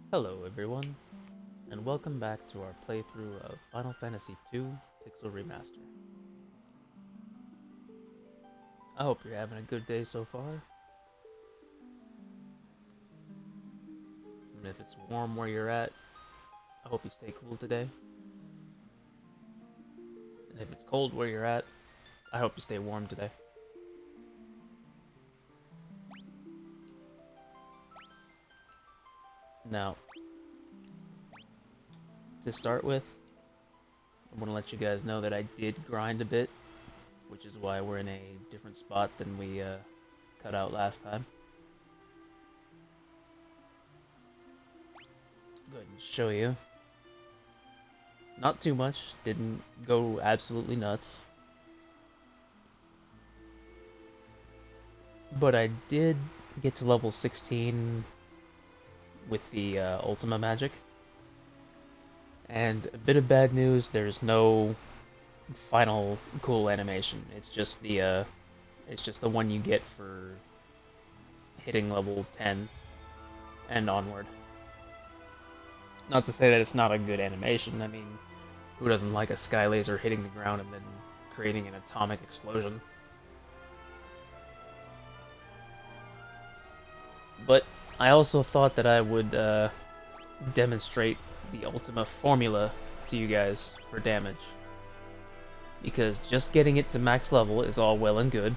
Hello everyone, and welcome back to our playthrough of Final Fantasy II Pixel Remaster. I hope you're having a good day so far, and if it's warm where you're at, I hope you stay cool today. And if it's cold where you're at, I hope you stay warm today. Now, to start with, I want to let you guys know that I did grind a bit, which is why we're in a different spot than we cut out last time. Go ahead and show you. Not too much, didn't go absolutely nuts. But I did get to level 16 with the Ultima magic. And a bit of bad news, there's no final cool animation. It's just the one you get for hitting level 10 and onward. Not to say that it's not a good animation. I mean, who doesn't like a sky laser hitting the ground and then creating an atomic explosion? But I also thought that I would demonstrate the Ultima formula to you guys for damage. Because just getting it to max level is all well and good.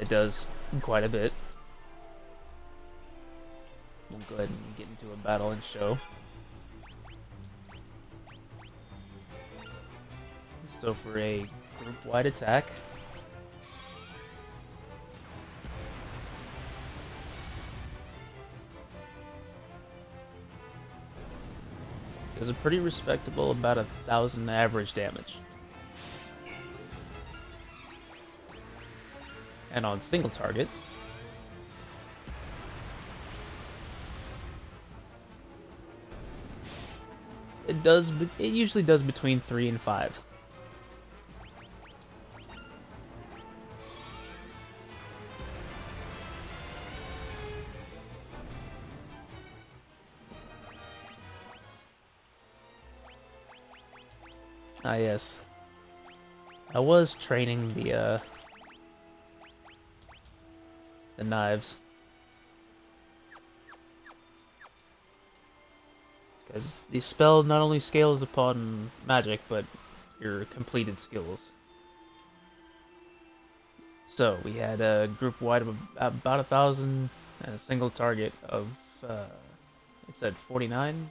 It does quite a bit. We'll go ahead and get into a battle and show. So for a group-wide attack, does a pretty respectable about 1,000 average damage. And on single target, it usually does between 3 and 5. Ah yes. I was training the knives. Because the spell not only scales upon magic, but your completed skills. So we had a group wide of about 1,000 and a single target of it said 49.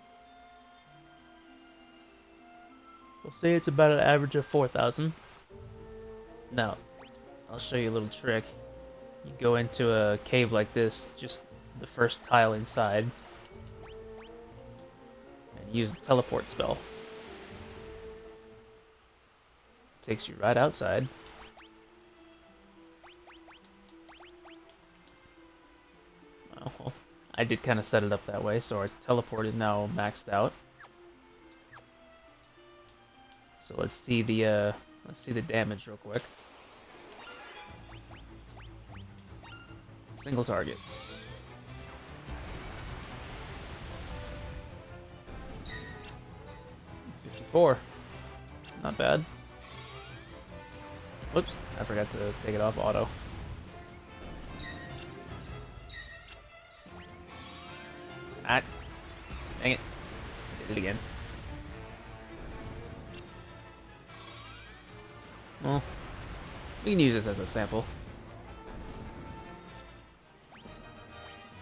We'll say it's about an average of 4,000. Now, I'll show you a little trick. You go into a cave like this, just the first tile inside, and use the teleport spell. Takes you right outside. Well, I did kind of set it up that way, so our teleport is now maxed out. So let's see the damage real quick. Single target. 54. Not bad. Whoops, I forgot to take it off auto. Ah, dang it. Did it again. Well, we can use this as a sample.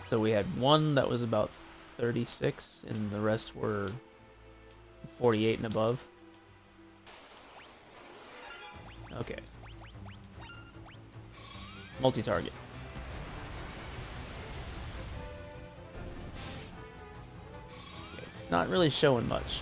So we had one that was about 36, and the rest were 48 and above. Okay. Multi-target. Okay, it's not really showing much.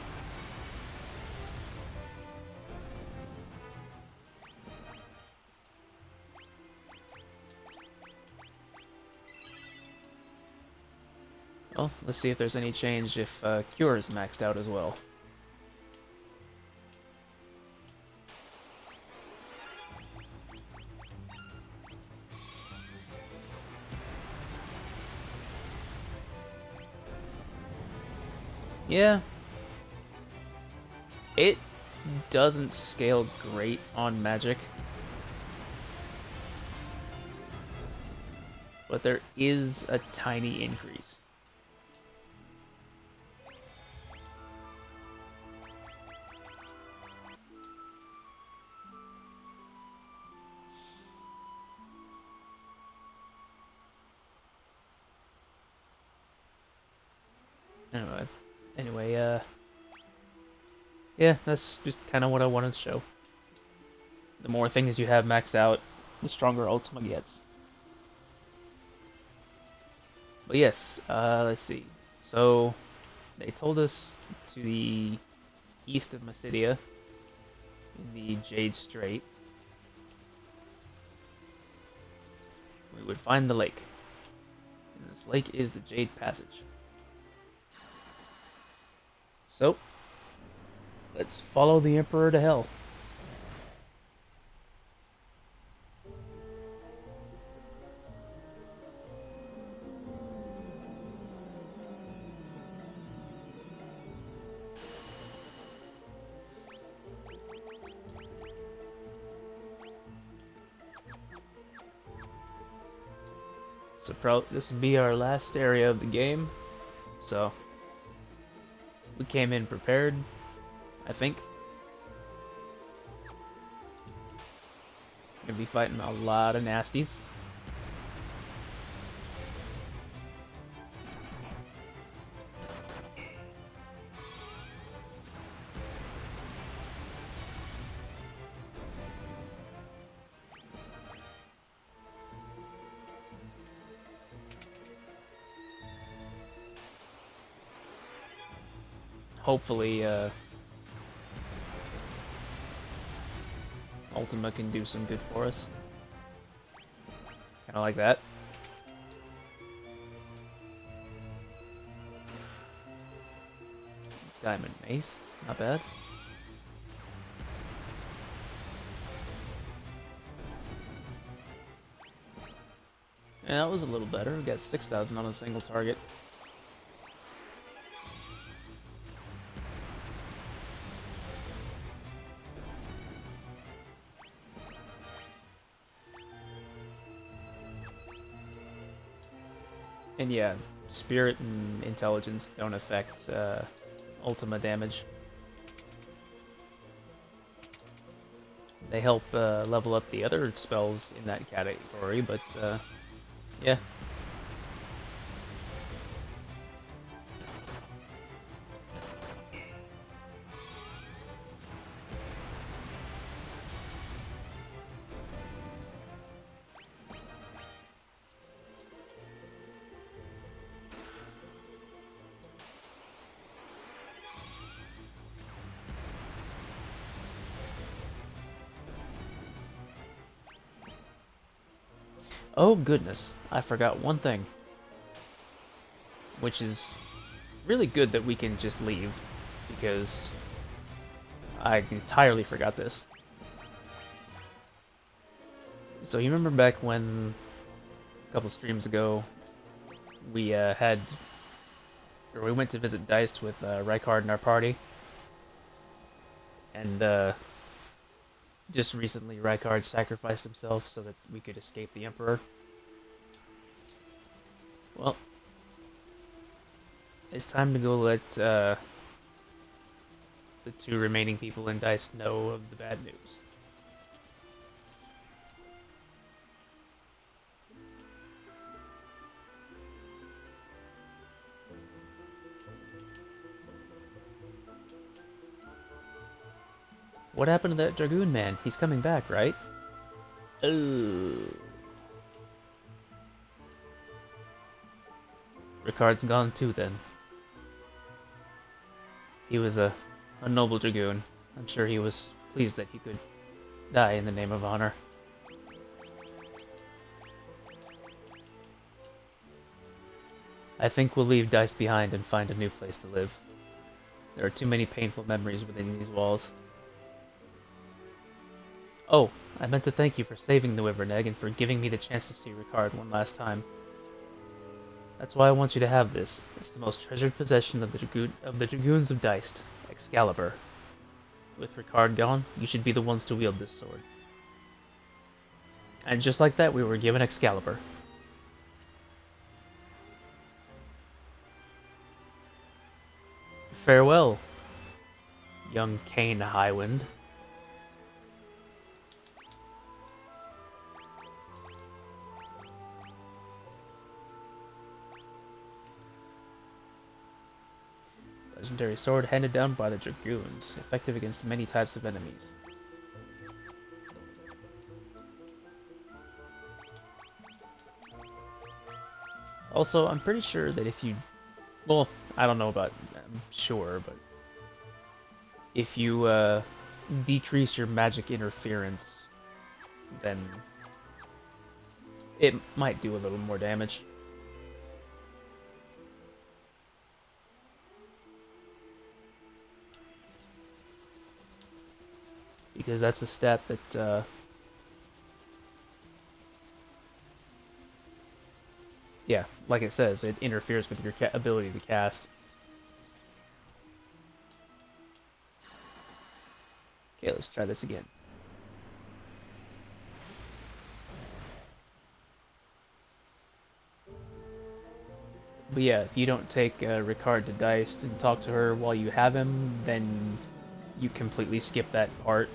Well, let's see if there's any change if Cure is maxed out as well. Yeah, it doesn't scale great on magic, but there is a tiny increase. Anyway, yeah, that's just kind of what I wanted to show. The more things you have maxed out, the stronger Ultima gets. But yes, let's see. So, they told us to the east of Mysidia, in the Jade Strait, we would find the lake. And this lake is the Jade Passage. So, let's follow the Emperor to hell. So this will be our last area of the game. So we came in prepared, I think. Gonna be fighting a lot of nasties. Hopefully, Ultima can do some good for us. Kind of like that. Diamond Mace, not bad. Yeah, that was a little better. We got 6,000 on a single target. And yeah, spirit and intelligence don't affect Ultima damage. They help level up the other spells in that category, but yeah. Oh goodness, I forgot one thing. Which is really good that we can just leave, because I entirely forgot this. So you remember back when, a couple streams ago, we we went to visit Deist with Rykard in our party, and just recently Rykard sacrificed himself so that we could escape the Emperor. Well, it's time to go let the two remaining people in Deist know of the bad news. What happened to that Dragoon man? He's coming back, right? Oh. Ricard's gone too, then. He was a noble Dragoon. I'm sure he was pleased that he could die in the name of honor. I think we'll leave Dice behind and find a new place to live. There are too many painful memories within these walls. Oh, I meant to thank you for saving the Wyvern Egg and for giving me the chance to see Ricard one last time. That's why I want you to have this. It's the most treasured possession of the Dragoons of Deist, Excalibur. With Ricard gone, you should be the ones to wield this sword. And just like that, we were given Excalibur. Farewell, young Kane Highwind. Legendary sword handed down by the Dragoons, effective against many types of enemies. Also, I'm pretty sure that if you... Well, I don't know about... I'm sure, but... If you, decrease your magic interference, then... it might do a little more damage. Because that's a stat that, yeah, like it says, it interferes with your ability to cast. Okay, let's try this again. But yeah, if you don't take Ricard to Dice and talk to her while you have him, then you completely skip that part,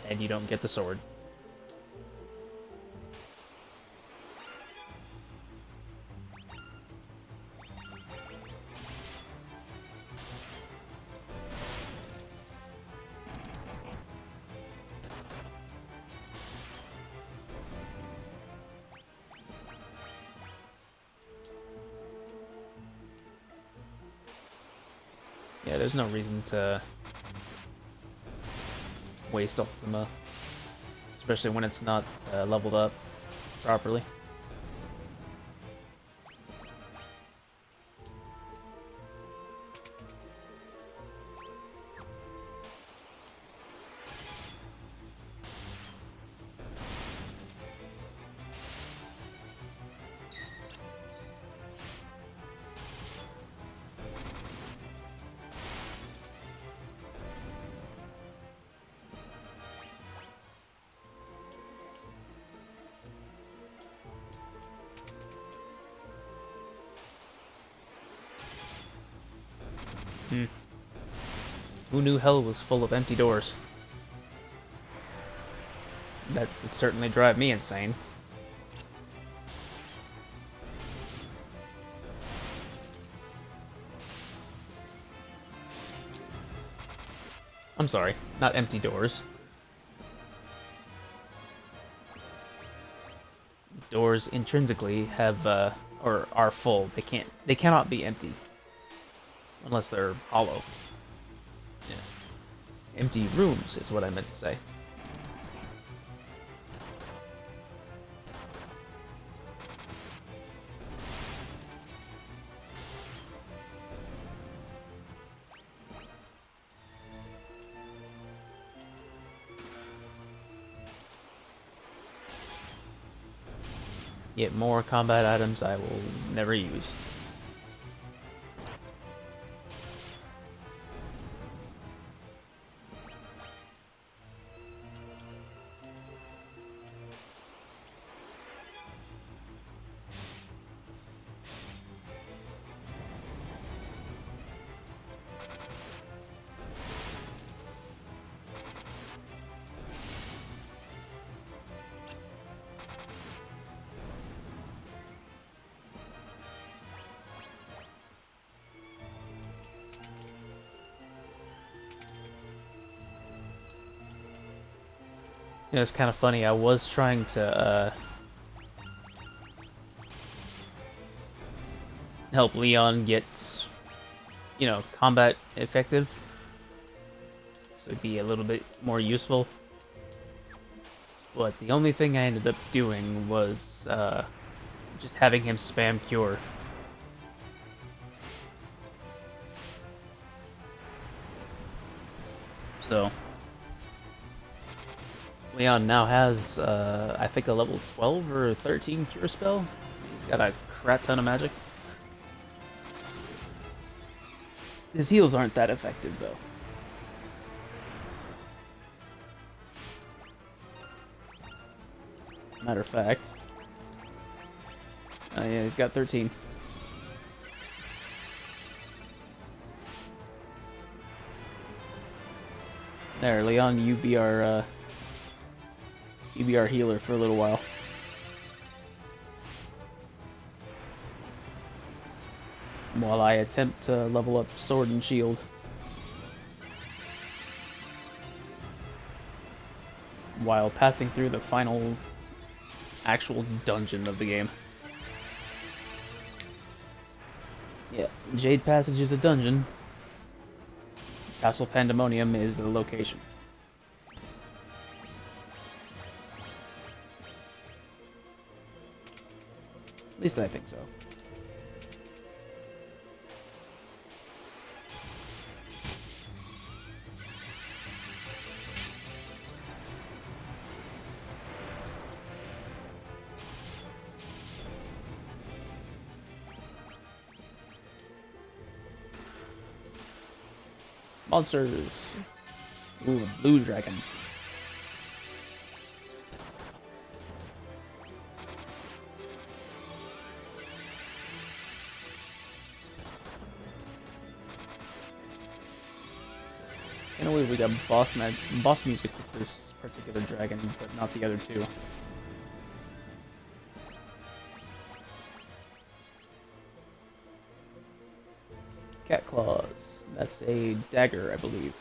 and you don't get the sword. Yeah, there's no reason to waste Ultima, especially when it's not leveled up properly. Who knew hell was full of empty doors? That would certainly drive me insane. I'm sorry, not empty doors. Doors intrinsically have, or are full. They cannot be empty. Unless they're hollow. Yeah. Empty rooms is what I meant to say. Yet more combat items I will never use. You know, it's kind of funny. I was trying to help Leon get, you know, combat effective, so it'd be a little bit more useful. But the only thing I ended up doing was just having him spam cure. So Leon now has, I think, a level 12 or 13 cure spell. He's got a crap ton of magic. His heals aren't that effective, though. Matter of fact. Oh yeah, he's got 13. There, Leon, you be our healer for a little while. While I attempt to level up Sword and Shield. While passing through the final actual dungeon of the game. Yeah, Jade Passage is a dungeon. Castle Pandemonium is a location. At least I think so. Monsters! Ooh, a blue dragon. In a way, we got boss music with this particular dragon, but not the other two. Cat claws. That's a dagger, I believe.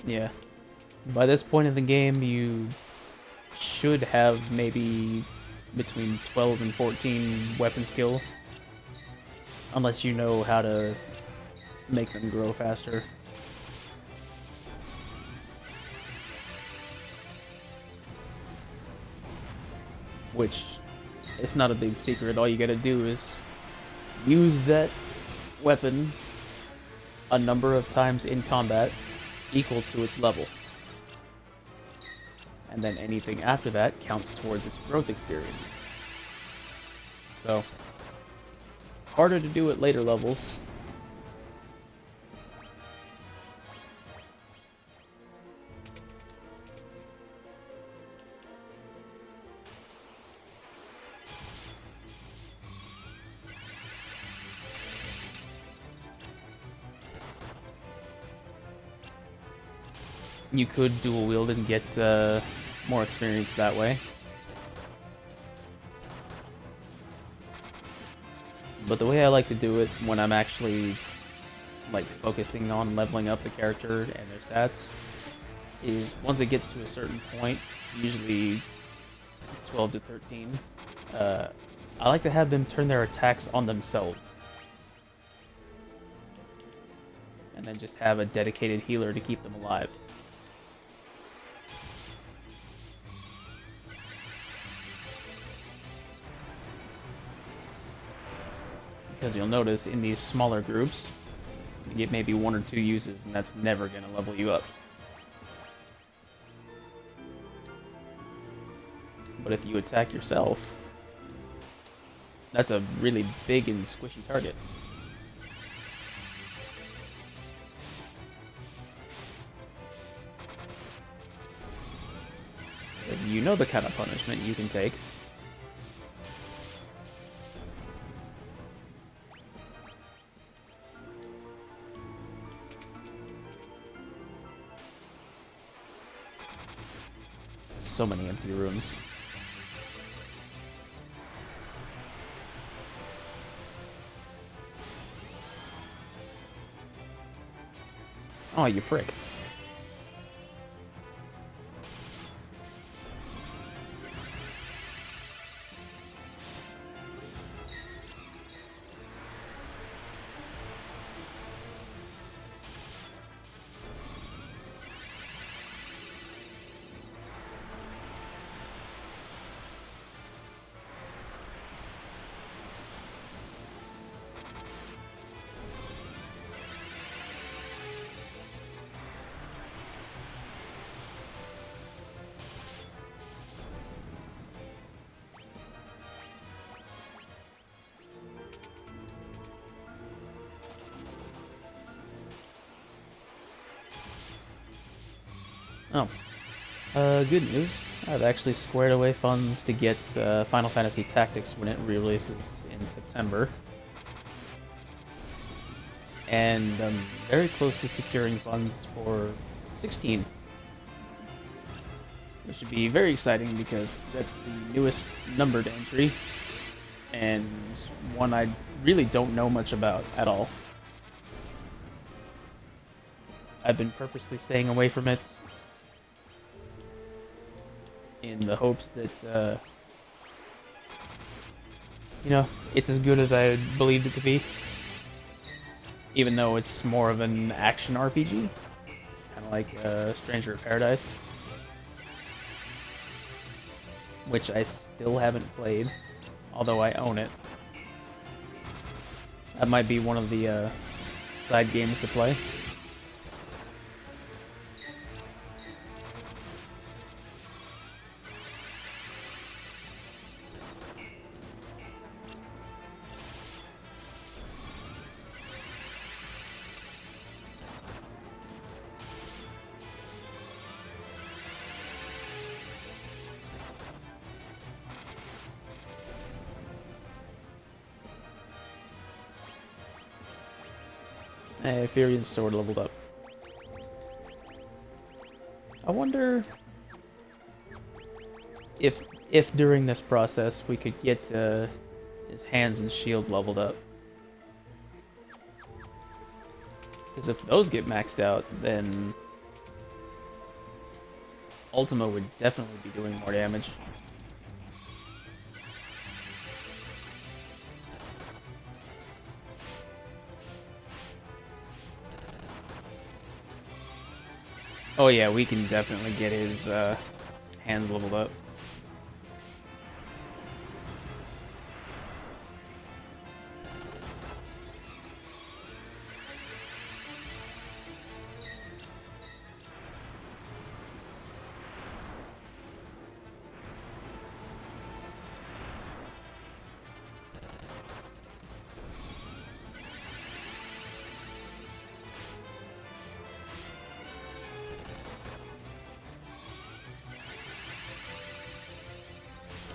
Yeah. By this point in the game, you should have maybe between 12 and 14 weapon skill. Unless you know how to make them grow faster. Which, it's not a big secret. All you gotta do is use that weapon a number of times in combat equal to its level. And then anything after that counts towards its growth experience. So, harder to do at later levels. You could dual wield and get more experience that way. But the way I like to do it when I'm actually like focusing on leveling up the character and their stats is once it gets to a certain point, usually 12 to 13, I like to have them turn their attacks on themselves. And then just have a dedicated healer to keep them alive. Because you'll notice in these smaller groups, you get maybe 1 or 2 uses, and that's never going to level you up. But if you attack yourself, that's a really big and squishy target. And you know the kind of punishment you can take. So many empty rooms. Oh, you prick. Oh, good news. I've actually squared away funds to get Final Fantasy Tactics when it re-releases in September. And I'm very close to securing funds for 16. Which should be very exciting because that's the newest numbered entry. And one I really don't know much about at all. I've been purposely staying away from it in the hopes that, it's as good as I believed it to be. Even though it's more of an action RPG, kind of like Stranger of Paradise, which I still haven't played, although I own it. That might be one of the side games to play. Hey, Furion's sword leveled up. I wonder if during this process we could get his hands and shield leveled up. Because if those get maxed out, then Ultima would definitely be doing more damage. Oh yeah, we can definitely get his hands leveled up.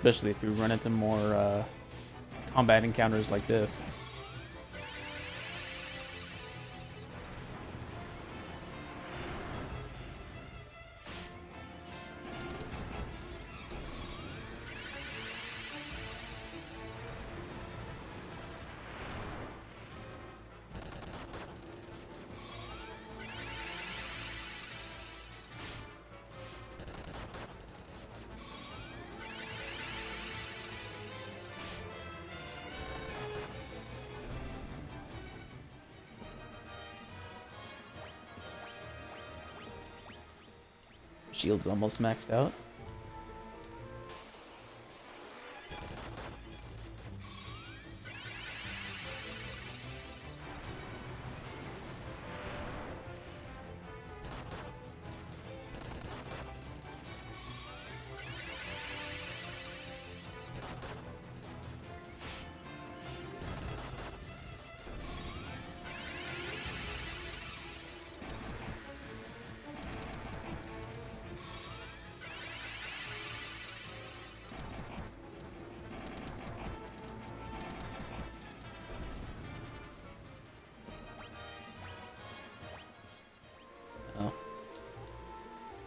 Especially if we run into more combat encounters like this. Shield's almost maxed out.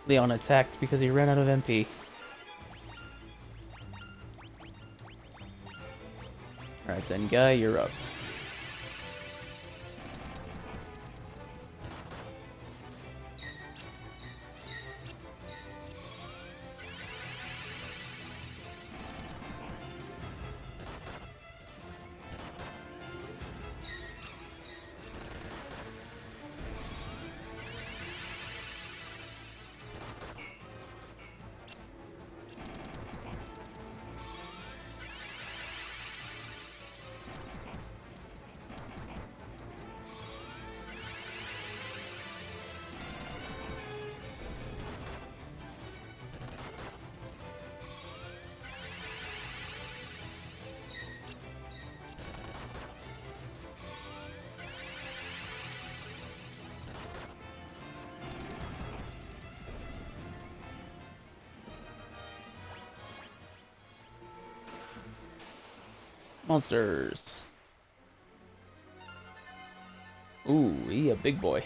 Leon attacked because he ran out of MP. Alright then, Guy, you're up. Monsters. Ooh, he a big boy.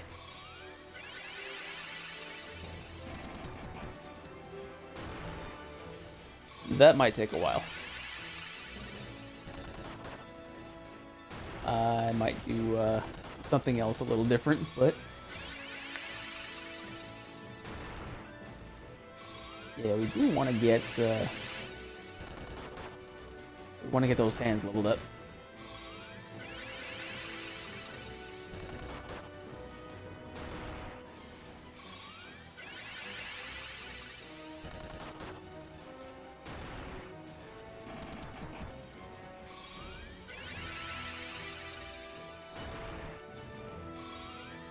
That might take a while. I might do something else a little different, but yeah, we do want to get those hands leveled up.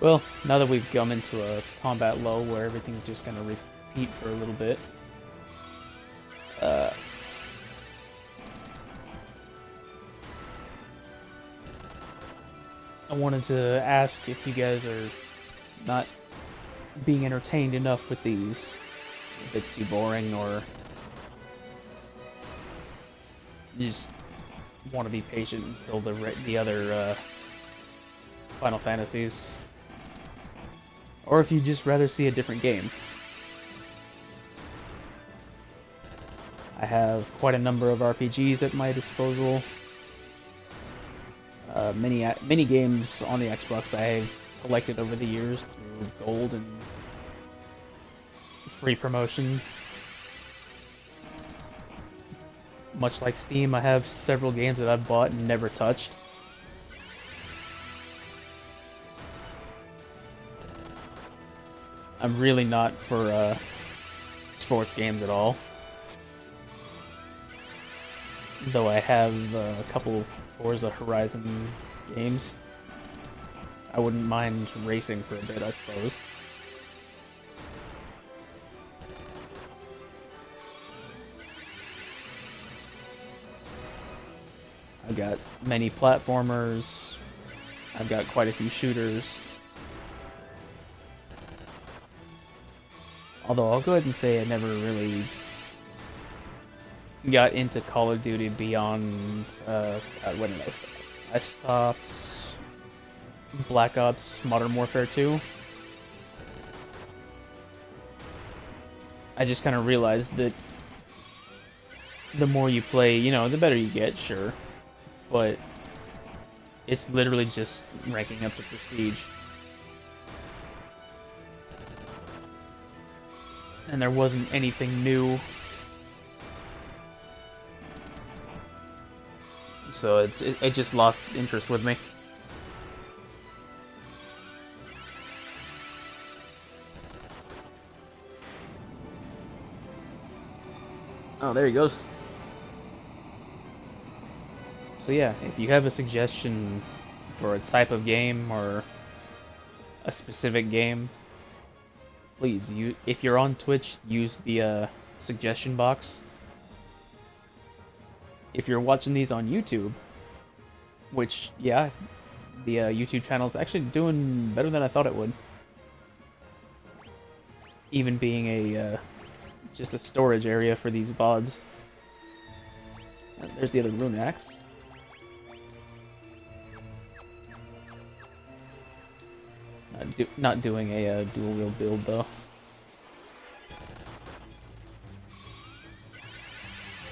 Well, now that we've come into a combat lull where everything's just gonna repeat for a little bit, uh, I wanted to ask if you guys are not being entertained enough with these, if it's too boring, or you just want to be patient until the other Final Fantasies, or if you'd just rather see a different game. I have quite a number of RPGs at my disposal. Many games on the Xbox I have collected over the years through gold and free promotion. Much like Steam, I have several games that I've bought and never touched. I'm really not for sports games at all. Though I have a couple of Forza Horizon games. I wouldn't mind racing for a bit, I suppose. I've got many platformers. I've got quite a few shooters. Although I'll go ahead and say I never really got into Call of Duty beyond when did I stop? I stopped Black Ops Modern Warfare 2. I just kind of realized that the more you play, you know, the better you get, sure. But it's literally just ranking up the prestige. And there wasn't anything new. So it just lost interest with me. Oh, there he goes. So yeah, if you have a suggestion for a type of game or a specific game, please, if you're on Twitch, use the suggestion box. If you're watching these on YouTube, which, yeah, the YouTube channel is actually doing better than I thought it would. Even being a just a storage area for these VODs. There's the other rune axe. Not doing a dual wheel build though.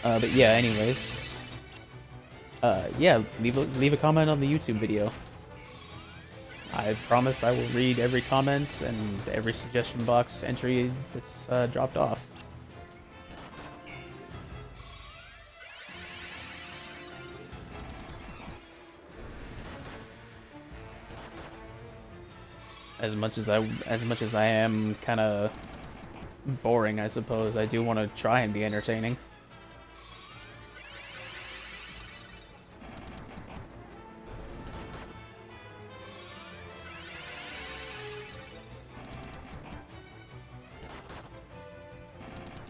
But yeah, anyways. Yeah, leave a comment on the YouTube video. I promise I will read every comment and every suggestion box entry that's dropped off. As much as I am kind of boring, I suppose, I do want to try and be entertaining.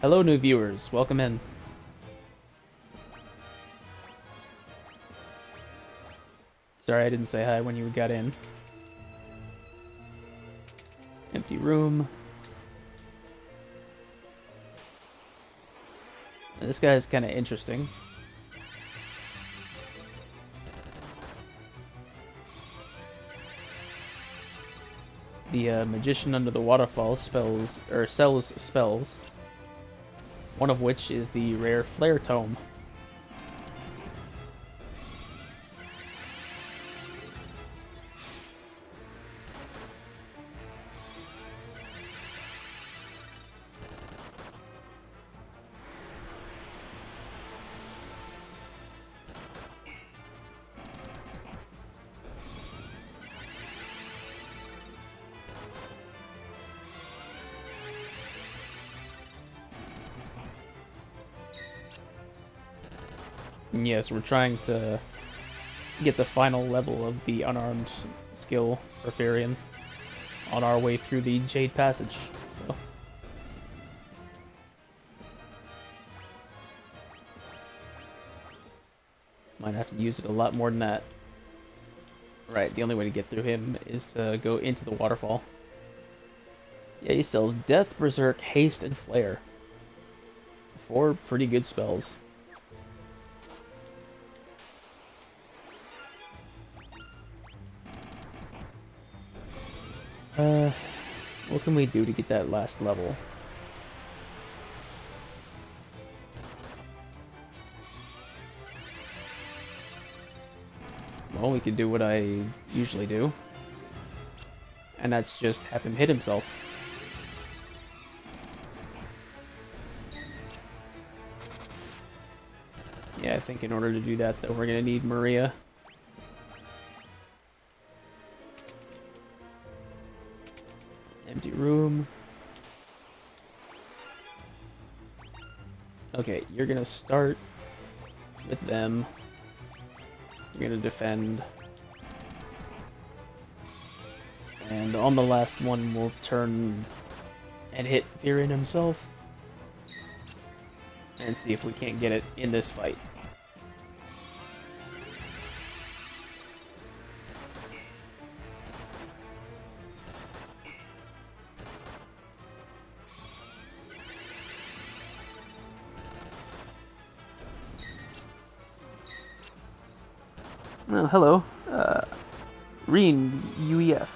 Hello, new viewers. Welcome in. Sorry I didn't say hi when you got in. Empty room. This guy is kind of interesting. The magician under the waterfall sells spells, one of which is the rare Flare Tome. Yes, we're trying to get the final level of the unarmed skill for Farion on our way through the Jade Passage. So might have to use it a lot more than that. Right, the only way to get through him is to go into the waterfall. Yeah, he sells Death, Berserk, Haste, and Flare. 4 pretty good spells. What can we do to get that last level? Well, we could do what I usually do. And that's just have him hit himself. Yeah, I think in order to do that, though, we're gonna need Maria. Empty room. Okay, you're gonna start with them. You're gonna defend. And on the last one, we'll turn and hit Farion himself. And see if we can't get it in this fight. Oh, hello. Reen, UEF.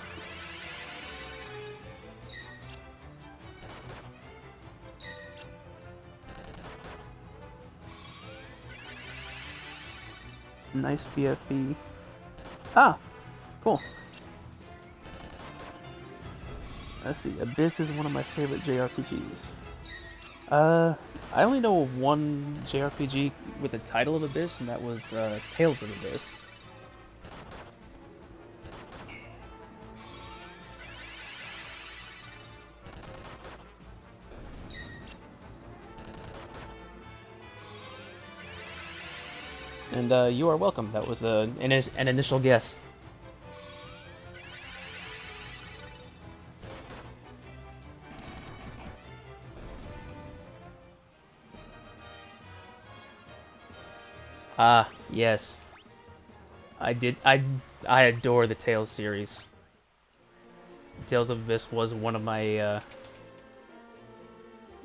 Nice BFB. Ah, cool. Let's see, Abyss is one of my favorite JRPGs. I only know one JRPG with the title of Abyss, and that was Tales of Abyss. And you are welcome. That was an initial guess. Ah, yes. I did. I adore the Tales series. Tales of Abyss was one of my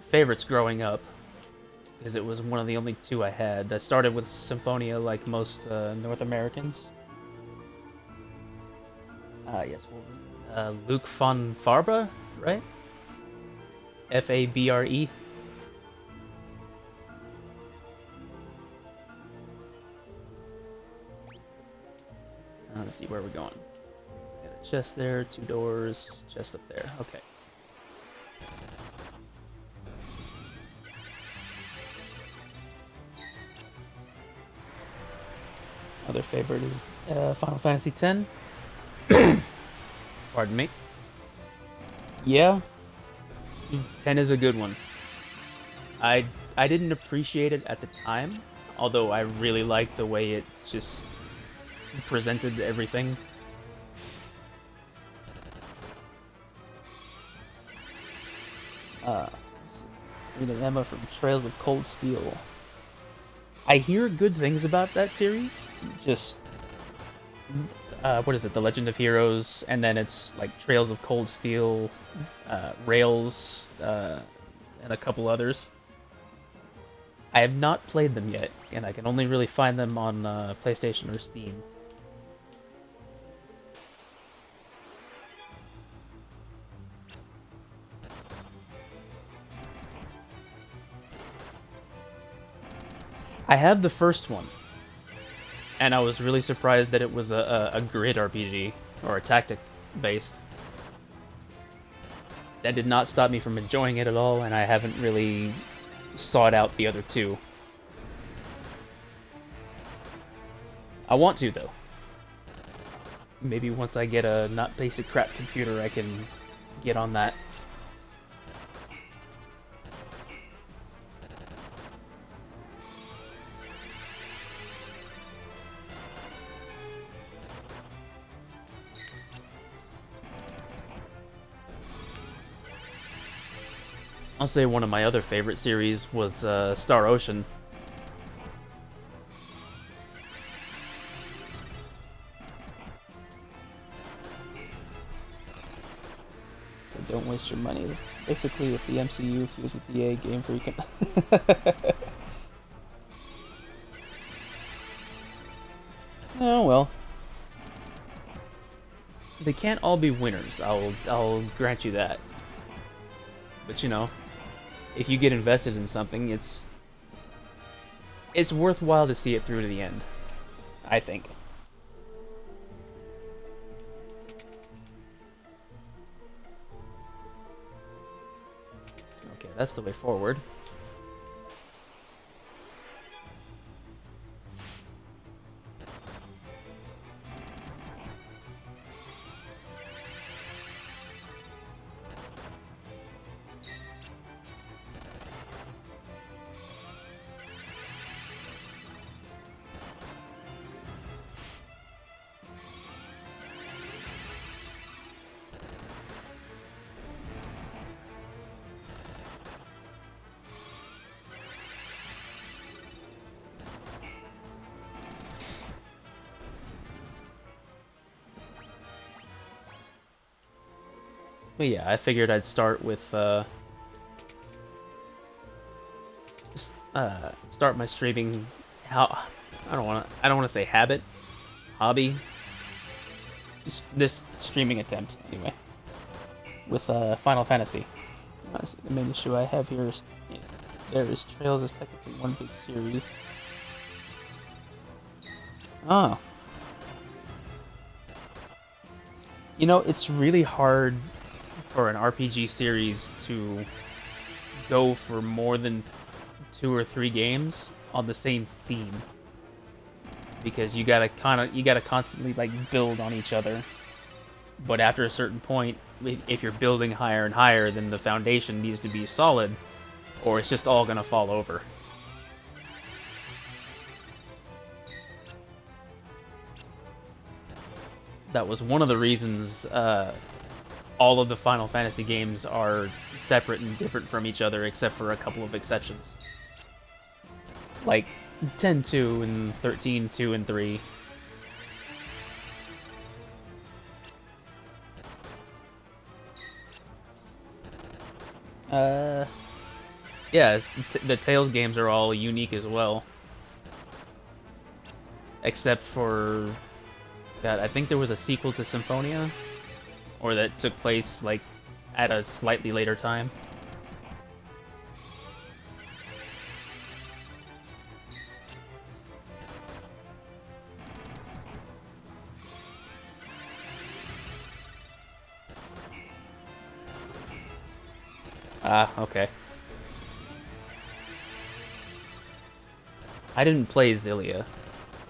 favorites growing up, because it was one of the only 2 I had. I started with Symphonia, like most North Americans. Yes, what was it? Luke von Farbre, right? Fabre. Let's see where we're going. Got a chest there, 2 doors, chest up there. Okay. Other favorite is Final Fantasy X. Pardon me. Yeah, 10 is a good one. I didn't appreciate it at the time, although I really liked the way it just presented everything. Read an Emma from Trails of Cold Steel. I hear good things about that series. Just what is it? The Legend of Heroes, and then it's like Trails of Cold Steel, Rails, and a couple others. I have not played them yet, and I can only really find them on PlayStation or Steam. I had the first one, and I was really surprised that it was a grid RPG, or a tactic based. That did not stop me from enjoying it at all, and I haven't really sought out the other two. I want to, though. Maybe once I get a not basic crap computer, I can get on that. I'll say one of my other favorite series was Star Ocean. So don't waste your money. Basically, if the MCU fused with EA, Game Freak. Oh well. They can't all be winners. I'll grant you that. But you know, if you get invested in something, it's worthwhile to see it through to the end, I think. Okay, that's the way forward. But yeah, I figured I'd start with start my streaming. How I don't want to say habit, hobby. This streaming attempt anyway with Final Fantasy. The main issue I have here is there is Trails is technically one big series. Oh. You know, it's really hard for an RPG series to go for more than 2 or 3 games on the same theme, because you gotta constantly like build on each other. But after a certain point, if you're building higher and higher, then the foundation needs to be solid, or it's just all gonna fall over. That was one of the reasons all of the Final Fantasy games are separate and different from each other, except for a couple of exceptions. Like 10-2 and 13-2 and 3. Yeah, the Tales games are all unique as well. Except for... God, I think there was a sequel to Symphonia, or that took place, like, at a slightly later time. Ah, okay. I didn't play Xillia.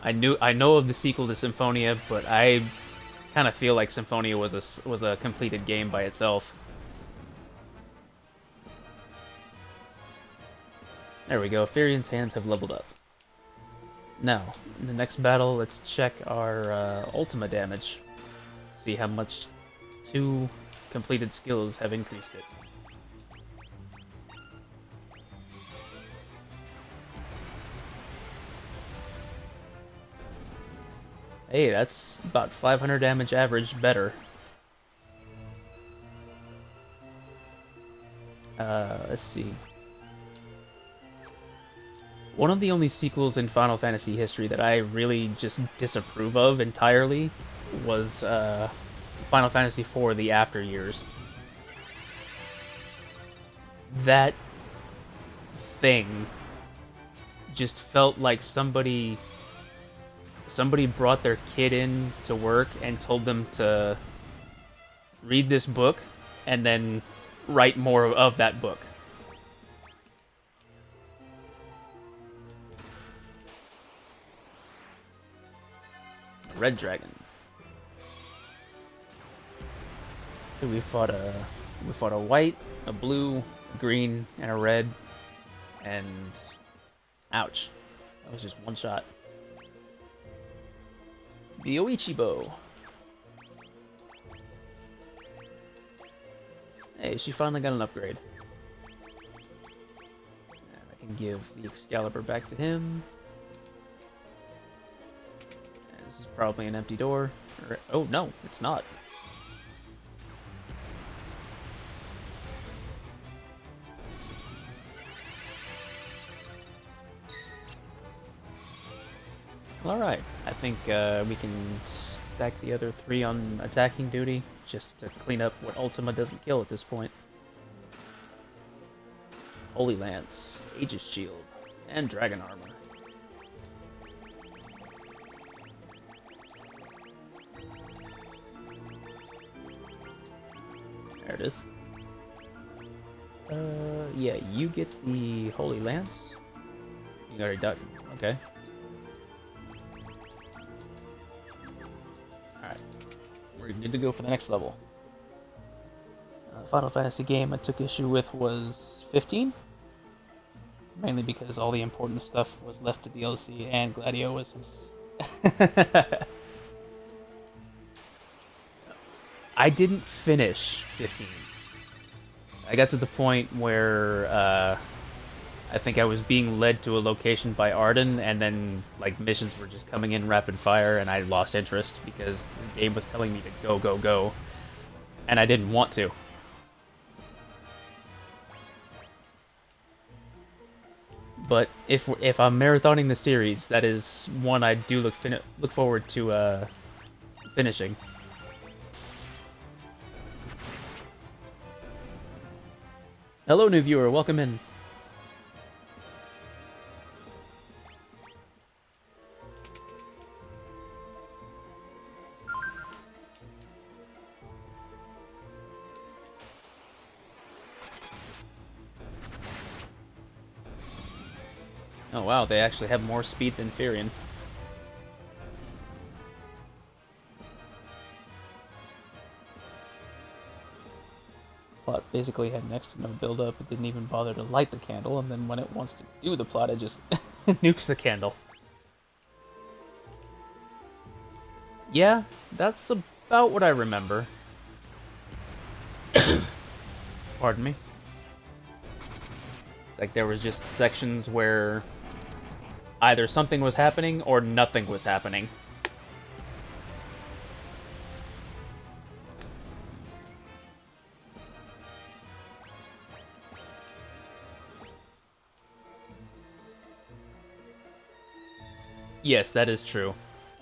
I know of the sequel to Symphonia, but I kind of feel like Symphonia was a completed game by itself. There we go. Firian's hands have leveled up. Now, in the next battle, let's check our Ultima damage. See how much 2 completed skills have increased it. Hey, that's about 500 damage average better. Let's see. One of the only sequels in Final Fantasy history that I really just disapprove of entirely was Final Fantasy IV: The After Years. That thing just felt like somebody brought their kid in to work and told them to read this book and then write more of that book. Red Dragon. So we fought a white, a blue, a green, and a red, and ouch, that was just one shot. The Oichibo. Hey, she finally got an upgrade. And I can give the Excalibur back to him. And this is probably an empty door. Or, oh no, it's not. Alright, I think we can stack the other 3 on attacking duty, just to clean up what Ultima doesn't kill at this point. Holy Lance, Aegis Shield, and Dragon Armor. There it is. Yeah, you get the Holy Lance. You already done. Okay. We're good to go for the next level. Final Fantasy game I took issue with was 15. Mainly because all the important stuff was left to DLC and Gladio was I didn't finish 15. I got to the point where I think I was being led to a location by Arden, and then like missions were just coming in rapid fire, and I lost interest because the game was telling me to go, go, go, and I didn't want to. But if I'm marathoning the series, that is one I do look forward to finishing. Hello, new viewer. Welcome in. Oh wow, they actually have more speed than Firion. Plot basically had next to no build-up. It didn't even bother to light the candle, and then when it wants to do the plot, it just nukes the candle. Yeah, that's about what I remember. Pardon me. It's like there was just sections where either something was happening or nothing was happening. Yes, that is true.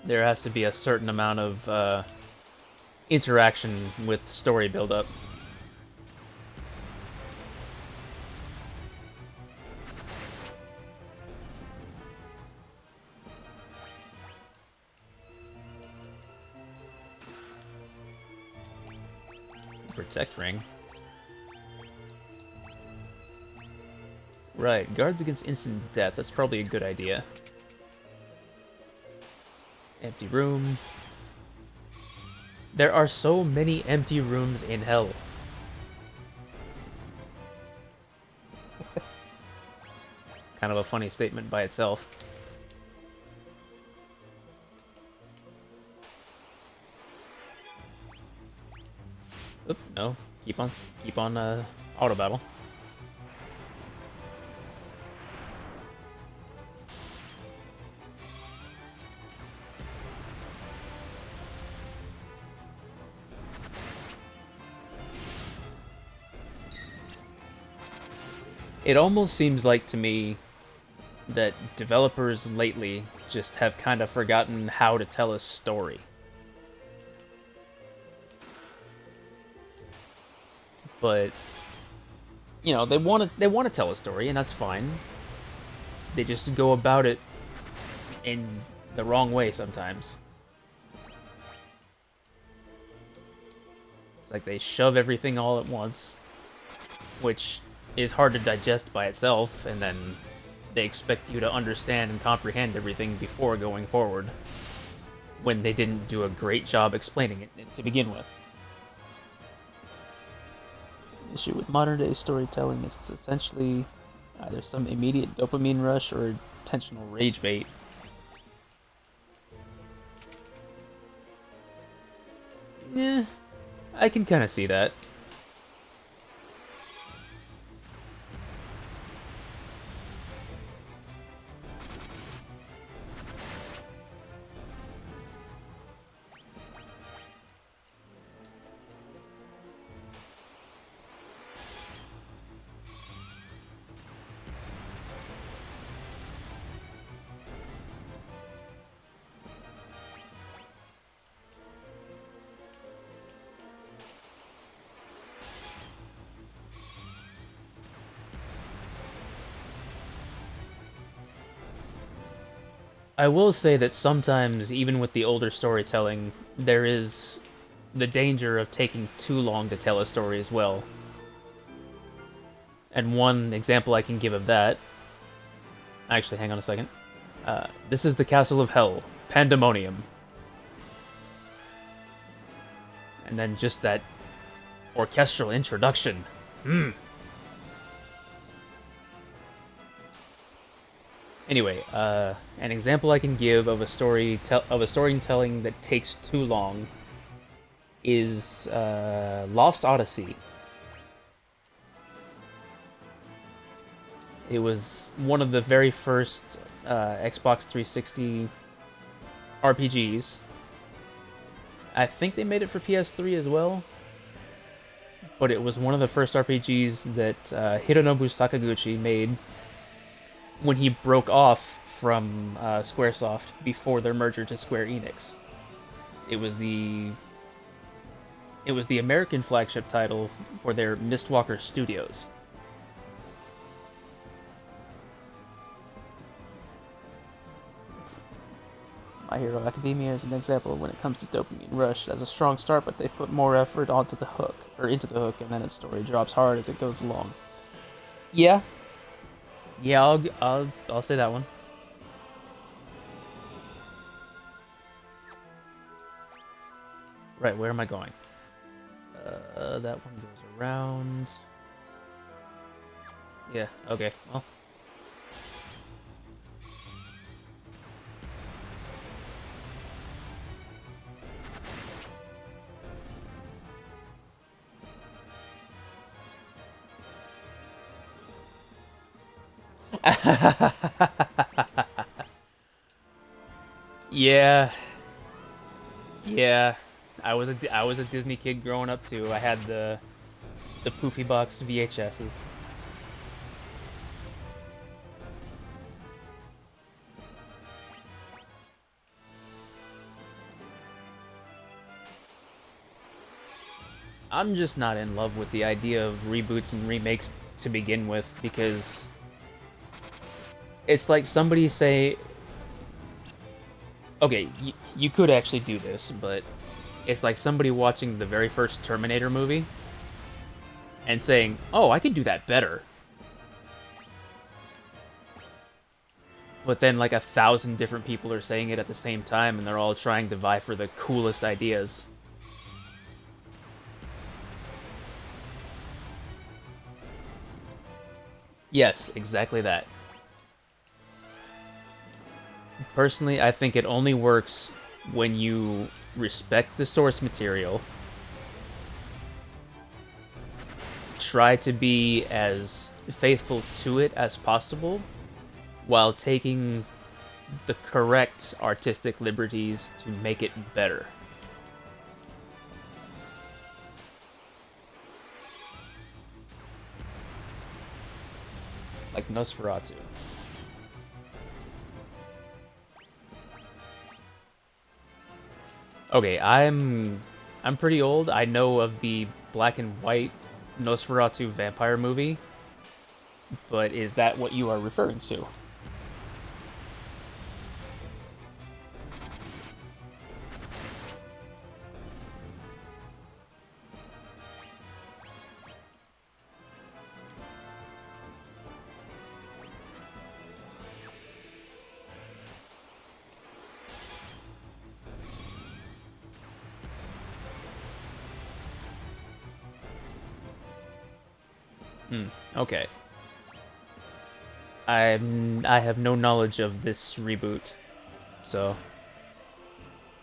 There has to be a certain amount of interaction with story build-up. Protect ring. Right, guards against instant death. That's probably a good idea. Empty room. There are so many empty rooms in hell. Kind of a funny statement by itself. Oop, no. Keep on auto battle. It almost seems like to me that developers lately just have kind of forgotten how to tell a story. But you know, they want to tell a story, and that's fine. they just go about it in the wrong way sometimes. It's like they shove everything all at once, which is hard to digest by itself, and then they expect you to understand and comprehend everything before going forward, when they didn't do a great job explaining it to begin with. The issue with modern day storytelling is it's essentially either some immediate dopamine rush or intentional rage bait. Yeah, I can kind of see that. I will say that sometimes, even with the older storytelling, there is the danger of taking too long to tell a story as well. And one example I can give of that... Actually, hang on a second. This is the Castle of Hell, Pandemonium. And then just that orchestral introduction. Anyway, an example I can give of a storytelling that takes too long is Lost Odyssey. It was one of the very first Xbox 360 RPGs. I think they made it for PS3 as well, but it was one of the first RPGs that Hironobu Sakaguchi made when he broke off from Squaresoft before their merger to Square Enix. It was the American flagship title for their Mistwalker Studios. My Hero Academia is an example when it comes to dopamine rush. It has a strong start, but they put more effort into the hook, and then its story drops hard as it goes along. Yeah, I'll say that one. Right, where am I going? That one goes around. Yeah, okay, well. Yeah. Yeah. I was a Disney kid growing up too. I had the Poofy Box VHSs. I'm just not in love with the idea of reboots and remakes to begin with, because it's like somebody say, okay, you could actually do this, but it's like somebody watching the very first Terminator movie and saying, oh, I can do that better. But then like 1,000 different people are saying it at the same time, and they're all trying to vie for the coolest ideas. Yes, exactly that. Personally, I think it only works when you respect the source material, try to be as faithful to it as possible, while taking the correct artistic liberties to make it better. Like Nosferatu. Okay, I'm pretty old. I know of the black and white Nosferatu vampire movie, but is that what you are referring to? Hmm. Okay. I have no knowledge of this reboot, so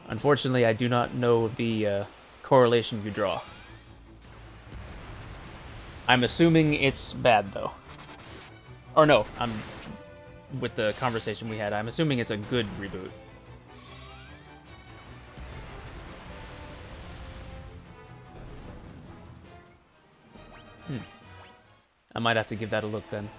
unfortunately I do not know the correlation you draw. I'm assuming it's bad though. Or no, I'm with the conversation we had. I'm assuming it's a good reboot. Hmm. I might have to give that a look then.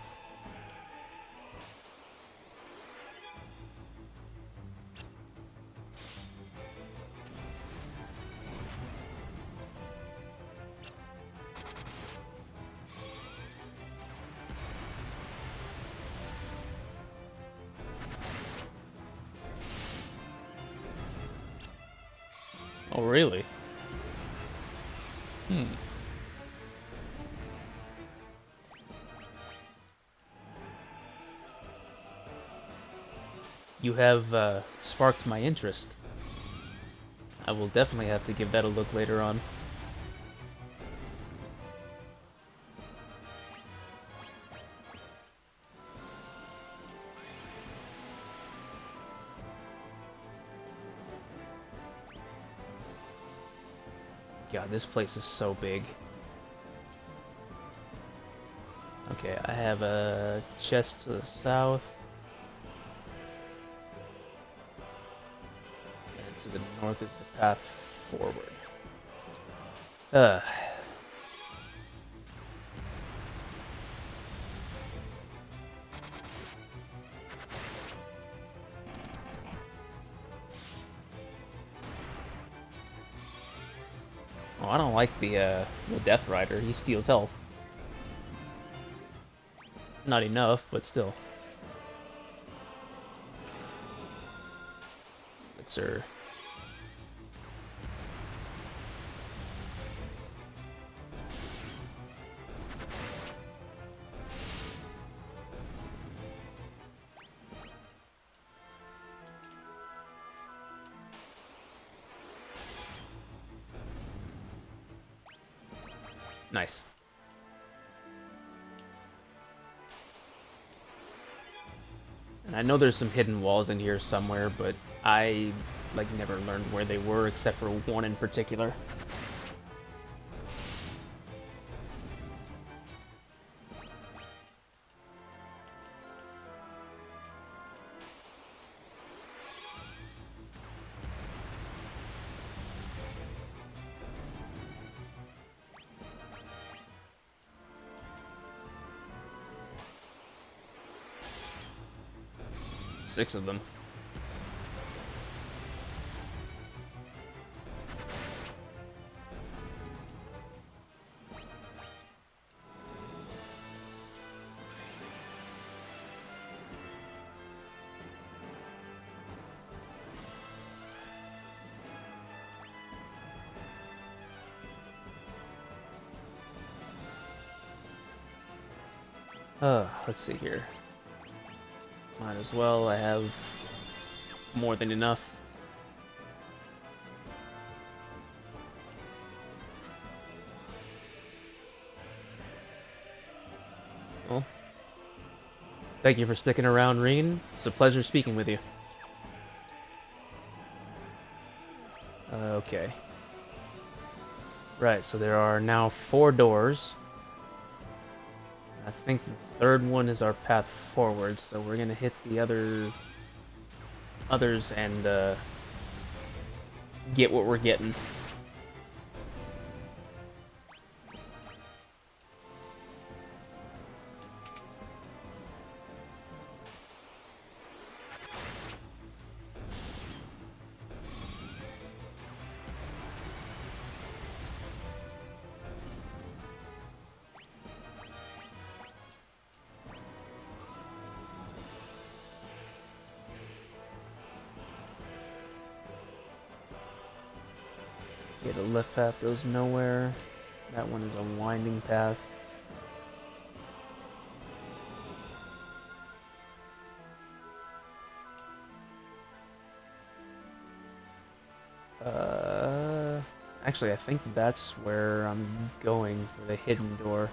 Oh, really? Hmm. You have sparked my interest. I will definitely have to give that a look later on. God, this place is so big. Okay, I have a chest to the south. And to the north is the path forward. Uh, oh, I don't like the Death Rider. He steals health. Not enough, but still. Good sir. Nice. And I know there's some hidden walls in here somewhere, but I like never learned where they were except for one in particular. 6 of them. Let's see here. Might as well. I have more than enough. Well, thank you for sticking around, Reen. It's a pleasure speaking with you. Okay. Right, so there are now 4 doors. I think the third one is our path forward, so we're gonna hit the others and get what we're getting. Okay, the left path goes nowhere. That one is a winding path. Actually, I think that's where I'm going for the hidden door.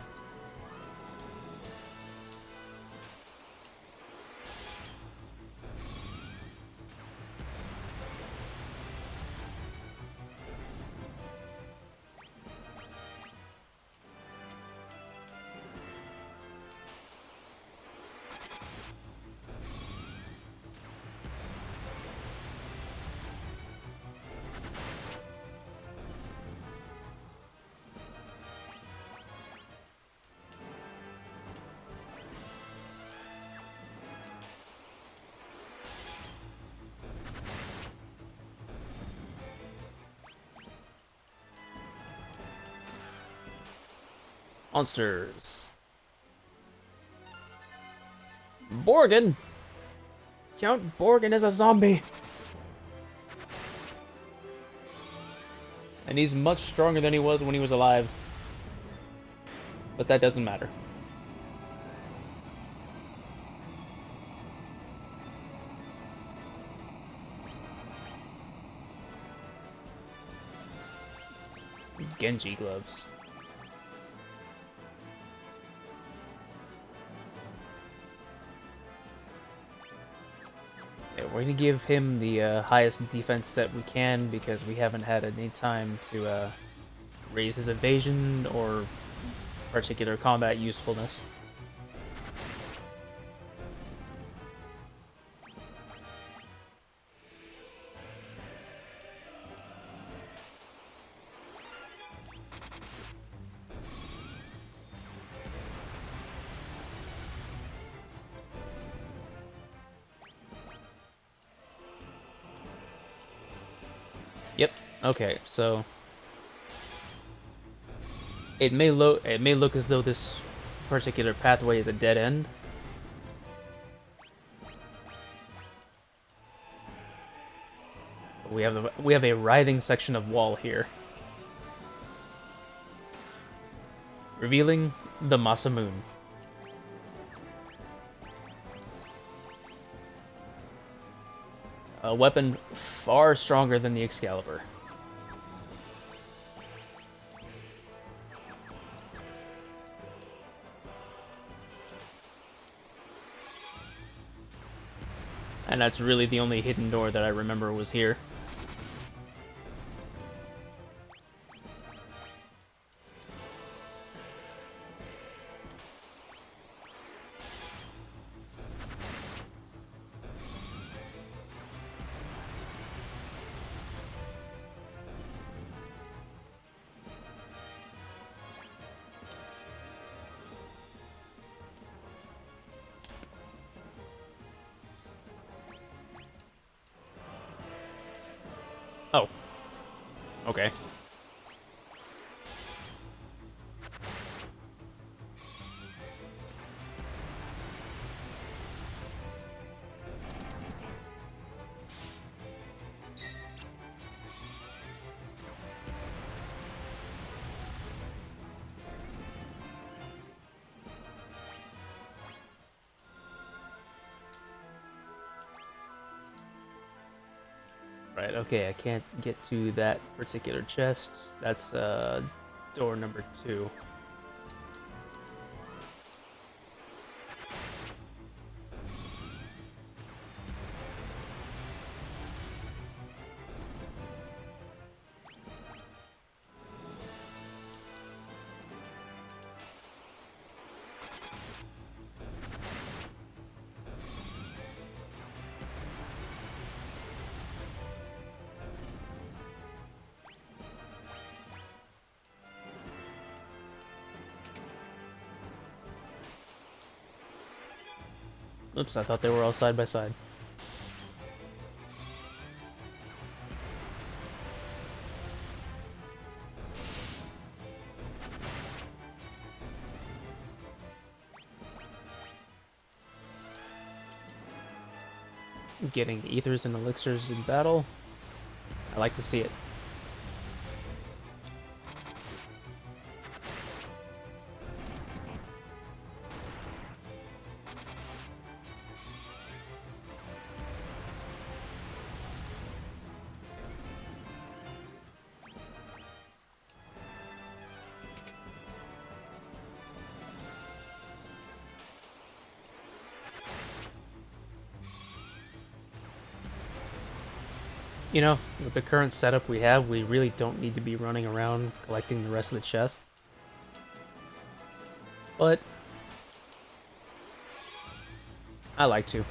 Monsters. Borgin! Count Borgin is a zombie! And he's much stronger than he was when he was alive. But that doesn't matter. Genji gloves. Yeah, we're gonna give him the highest defense set we can because we haven't had any time to raise his evasion or particular combat usefulness. Yep. Okay, so it may look as though this particular pathway is a dead end. We have a writhing section of wall here, revealing the Masamune. A weapon far stronger than the Excalibur. And that's really the only hidden door that I remember was here. Oh. Okay. Right, okay, I can't get to that particular chest. That's door number 2. Oops, I thought they were all side by side. Getting ethers and elixirs in battle. I like to see it. You know, with the current setup we have, we really don't need to be running around collecting the rest of the chests. But I like to.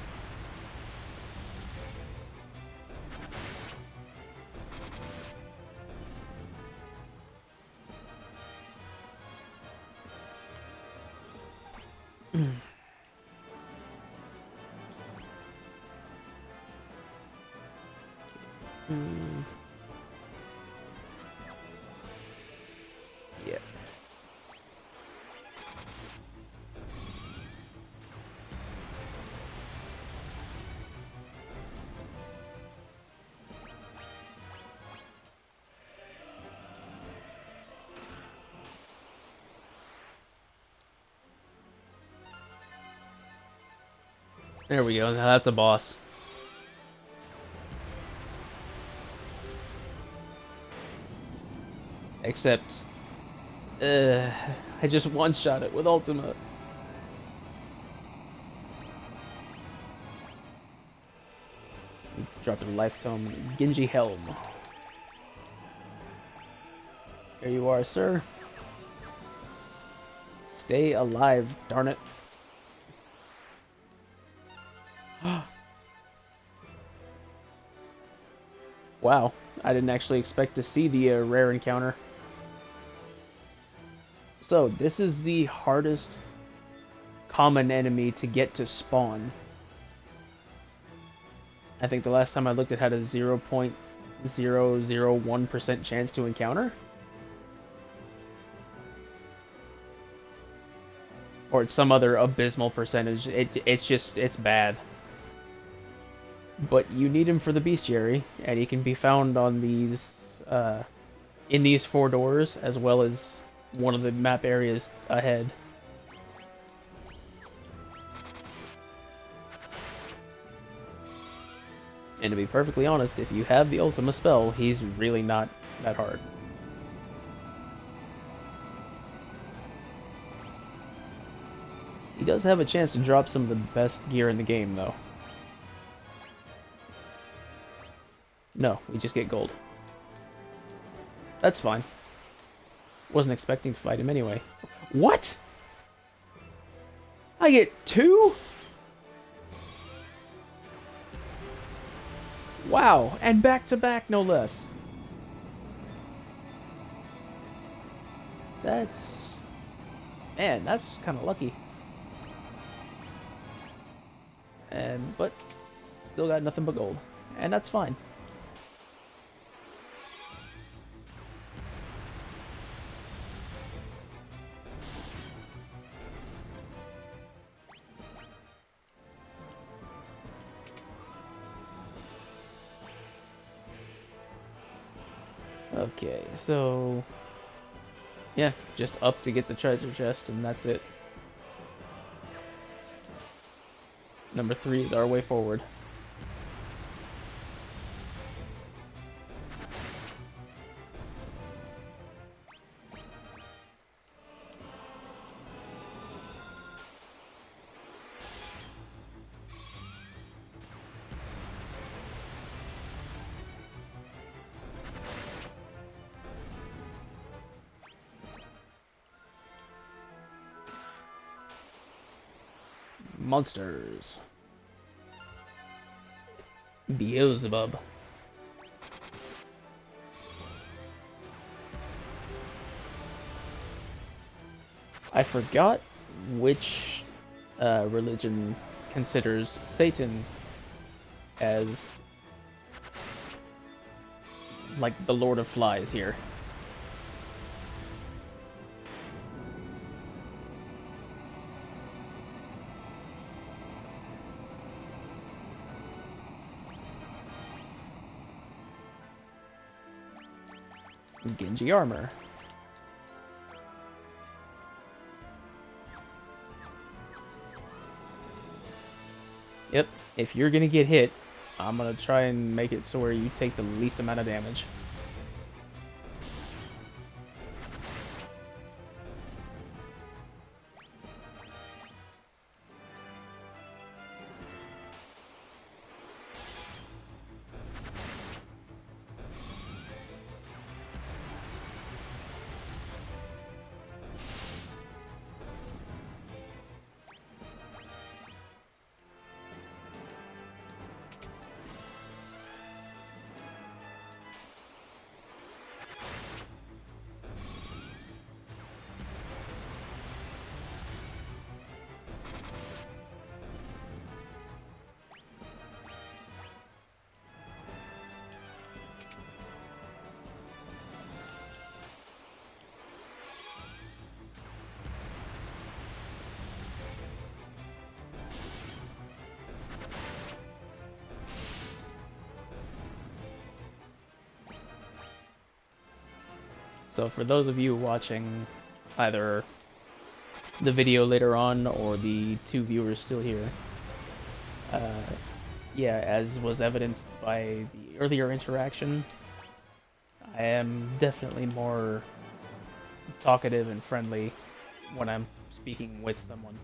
Yeah. There we go. Now that's a boss. Except, I just one-shot it with Ultima. Drop the life tome. Genji Helm. Here you are, sir. Stay alive, darn it. Wow, I didn't actually expect to see the rare encounter. So, this is the hardest common enemy to get to spawn. I think the last time I looked it had a 0.001% chance to encounter. Or it's some other abysmal percentage. It's bad. But you need him for the bestiary, and he can be found on these, in these 4 doors, as well as one of the map areas ahead. And to be perfectly honest, if you have the Ultima spell, he's really not that hard. He does have a chance to drop some of the best gear in the game, though. No, we just get gold. That's fine. Wasn't expecting to fight him anyway. What? I get 2? Wow, and back to back, no less. That's... Man, that's kind of lucky. But still got nothing but gold. And that's fine. Okay, so... Yeah, just up to get the treasure chest, and that's it. Number 3 is our way forward. Monsters. Beelzebub. I forgot which religion considers Satan as like the Lord of Flies here. Genji armor. Yep, if you're gonna get hit, I'm gonna try and make it so where you take the least amount of damage. So for those of you watching either the video later on or the 2 viewers still here, Uh, yeah, as was evidenced by the earlier interaction, I am definitely more talkative and friendly when I'm speaking with someone.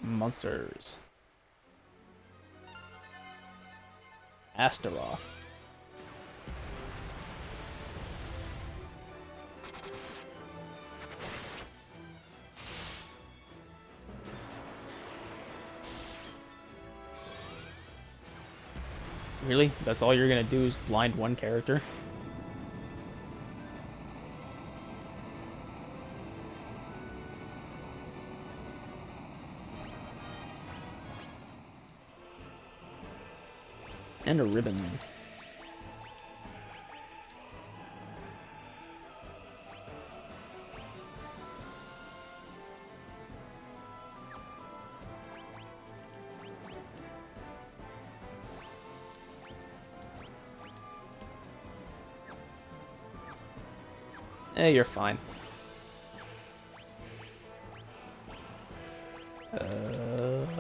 Monsters. Astaroth. Really? That's all you're gonna do is blind one character? And a ribbon. You're fine.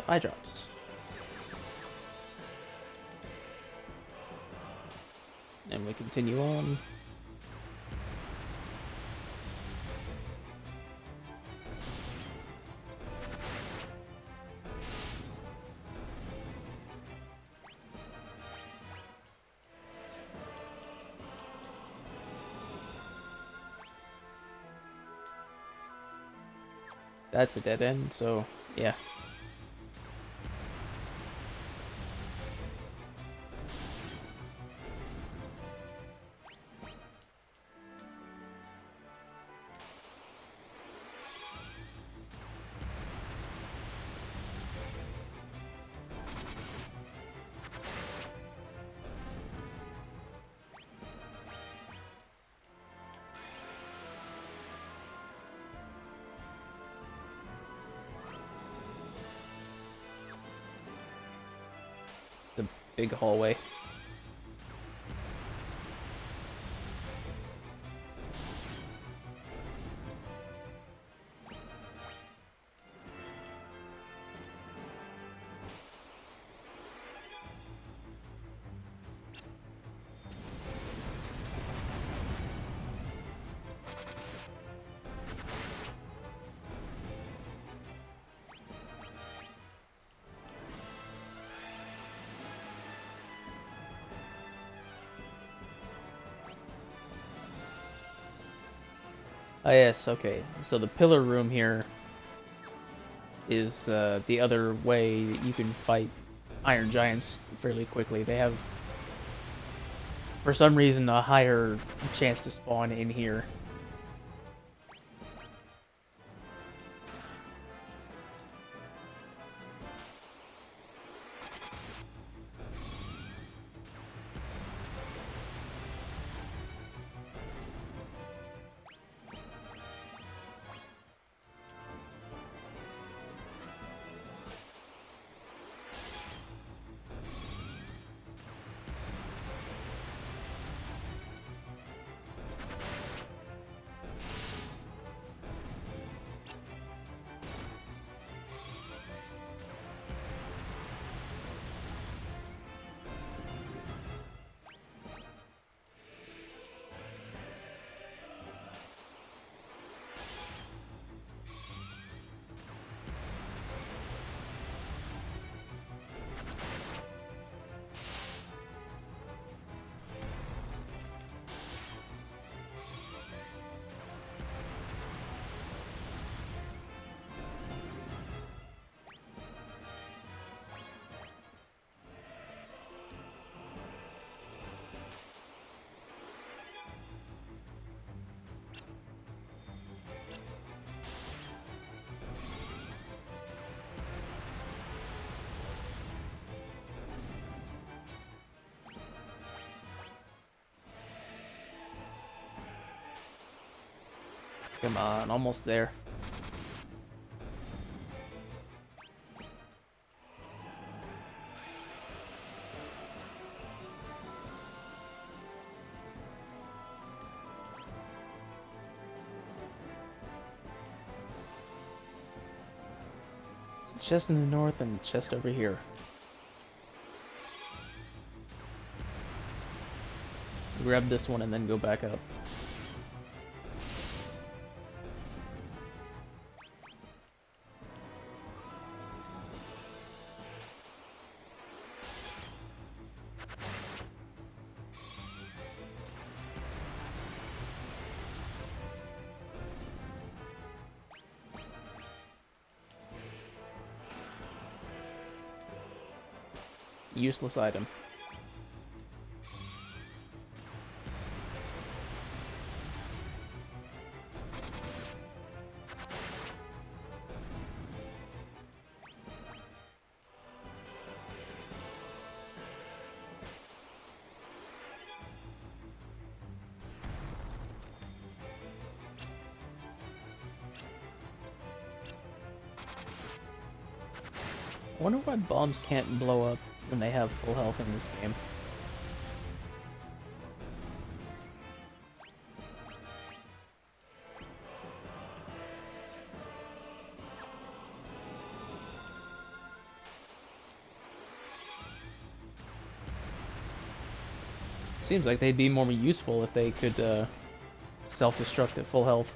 Eye drops. And we continue on. That's a dead end, so yeah. It's the big hallway. Oh yes, okay. So the pillar room here is the other way you can fight Iron Giants fairly quickly. They have, for some reason, a higher chance to spawn in here. Come on, almost there. Chest in the north and chest over here. Grab this one and then go back up. Useless item. I wonder why bombs can't blow up when they have full health in this game. Seems like they'd be more useful if they could self-destruct at full health.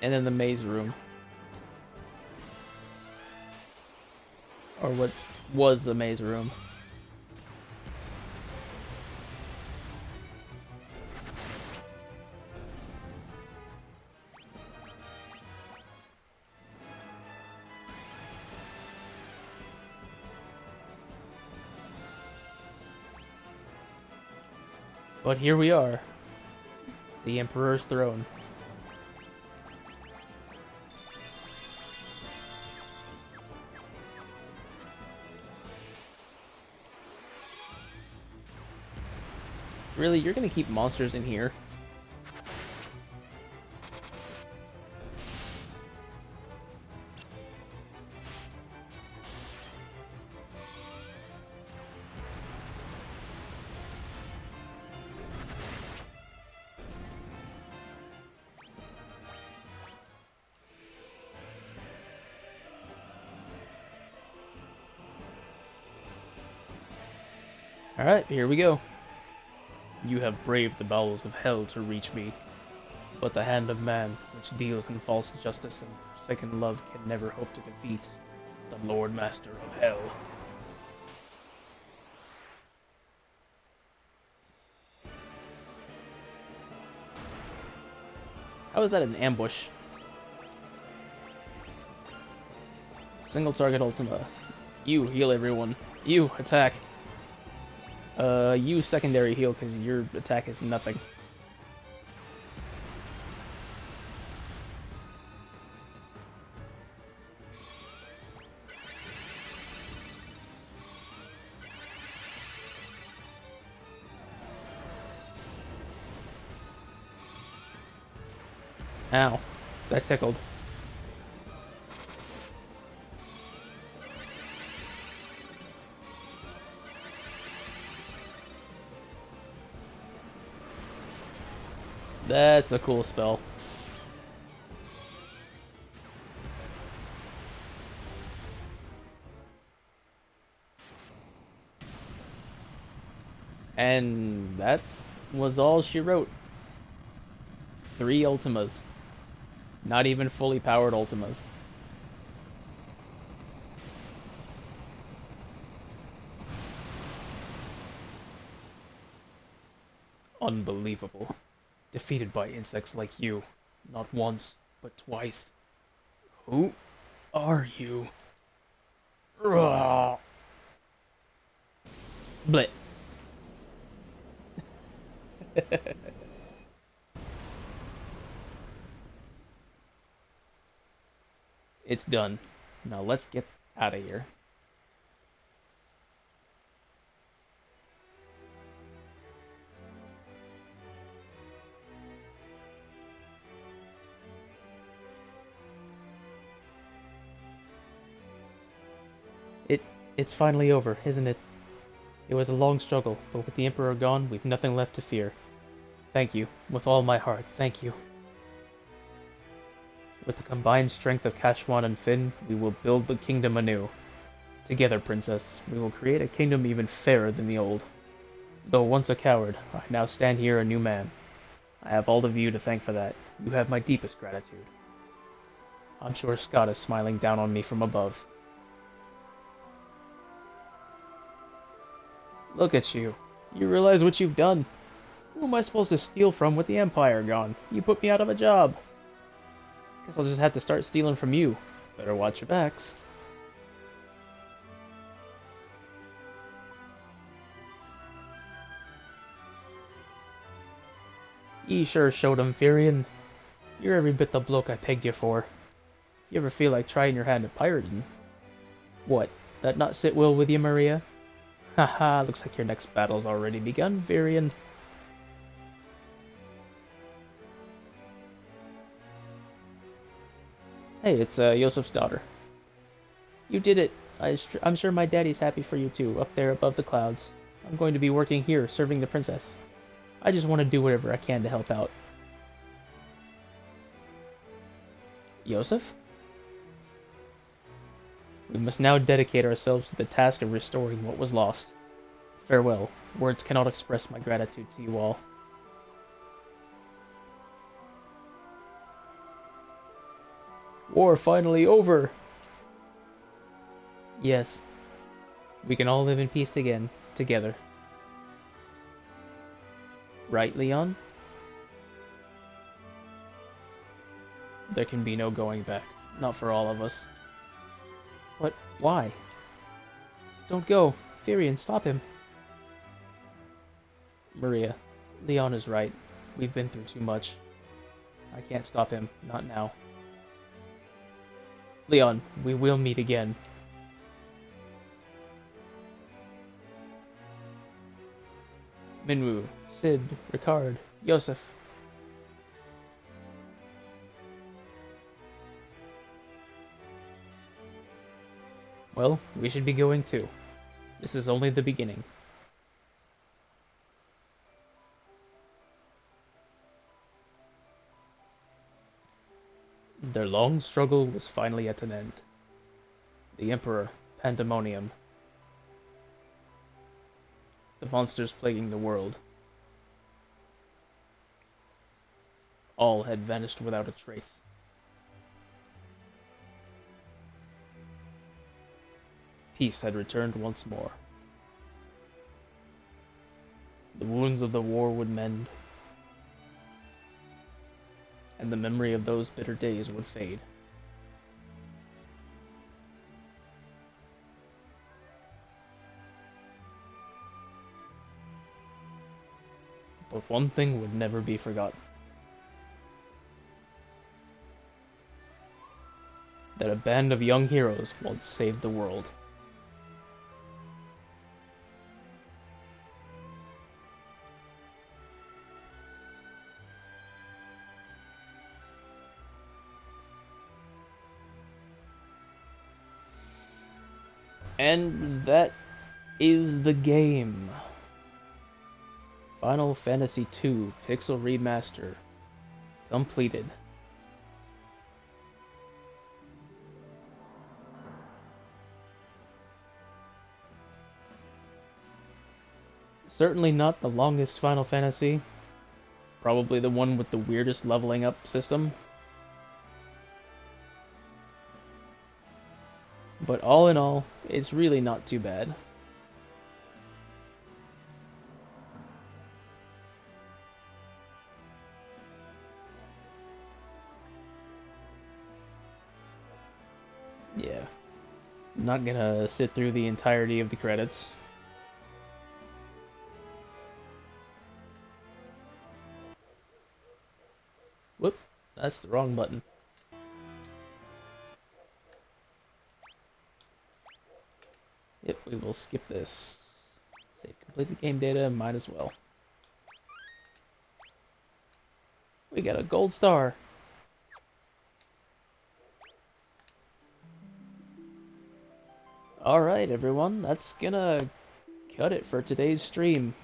And then the maze room. Or what was the maze room. But here we are. The Emperor's throne. Really, you're gonna keep monsters in here? Alright, here we go. You have braved the bowels of hell to reach me, but the hand of man, which deals in false justice and forsaken love, can never hope to defeat the Lord Master of Hell. How is that an ambush? Single target Ultima. You heal everyone. You attack. You secondary heal because your attack is nothing. Ow. That tickled. That's a cool spell. And that was all she wrote. 3 Ultimas. Not even fully powered Ultimas. Unbelievable. Defeated by insects like you. Not once, but twice. Who are you? Blit. It's done. Now let's get out of here. It it's finally over, isn't it? It was a long struggle, but with the Emperor gone, we've nothing left to fear. Thank you, with all my heart, thank you. With the combined strength of Kashwan and Finn, we will build the kingdom anew. Together, Princess, we will create a kingdom even fairer than the old. Though once a coward, I now stand here a new man. I have all of you to thank for that. You have my deepest gratitude. I'm sure Scott is smiling down on me from above. Look at you. You realize what you've done? Who am I supposed to steal from with the Empire gone? You put me out of a job. Guess I'll just have to start stealing from you. Better watch your backs. Ye sure showed him, Firion. You're every bit the bloke I pegged you for. You ever feel like trying your hand at pirating? What, that not sit well with you, Maria? Haha, looks like your next battle's already begun, Firion. Hey, it's Yosef's daughter. You did it. I'm sure my daddy's happy for you too, up there above the clouds. I'm going to be working here, serving the princess. I just want to do whatever I can to help out. Yosef? We must now dedicate ourselves to the task of restoring what was lost. Farewell. Words cannot express my gratitude to you all. War finally over! Yes. We can all live in peace again, together. Right, Leon? There can be no going back. Not for all of us. What? Why? Don't go! Firion, stop him! Maria, Leon is right. We've been through too much. I can't stop him. Not now. Leon, we will meet again. Minwu, Sid, Ricard, Yosef. Well, we should be going too. This is only the beginning. Their long struggle was finally at an end. The Emperor, Pandemonium, the monsters plaguing the world, all had vanished without a trace. Peace had returned once more. The wounds of the war would mend, and the memory of those bitter days would fade. But one thing would never be forgotten. That a band of young heroes once saved the world. And that is the game. Final Fantasy II Pixel Remaster completed. Certainly not the longest Final Fantasy. Probably the one with the weirdest leveling up system. But all in all, it's really not too bad. Yeah. Not gonna sit through the entirety of the credits. Whoop, that's the wrong button. Yep, we will skip this. Save completed game data, might as well. We got a gold star. Alright, everyone, that's gonna cut it for today's stream.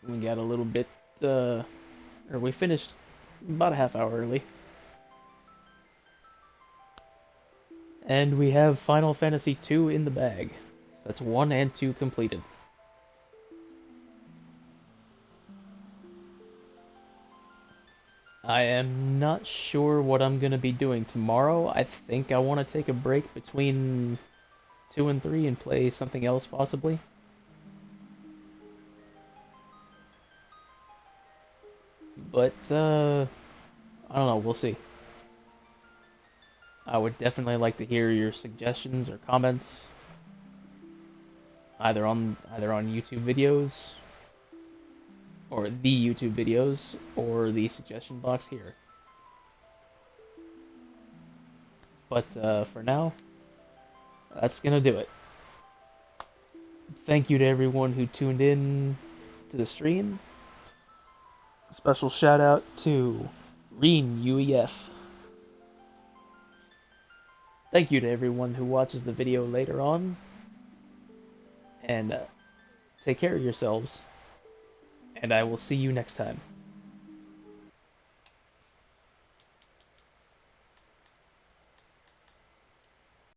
We got a little bit, or we finished about a half hour early. And we have Final Fantasy II in the bag. So that's 1 and 2 completed. I am not sure what I'm gonna be doing tomorrow. I think I want to take a break between 2 and 3 and play something else possibly. But, I don't know, we'll see. I would definitely like to hear your suggestions or comments, either on YouTube videos, or the YouTube videos, or the suggestion box here. But for now, that's gonna do it. Thank you to everyone who tuned in to the stream. Special shout out to Reen UEF. Thank you to everyone who watches the video later on. And take care of yourselves. And I will see you next time.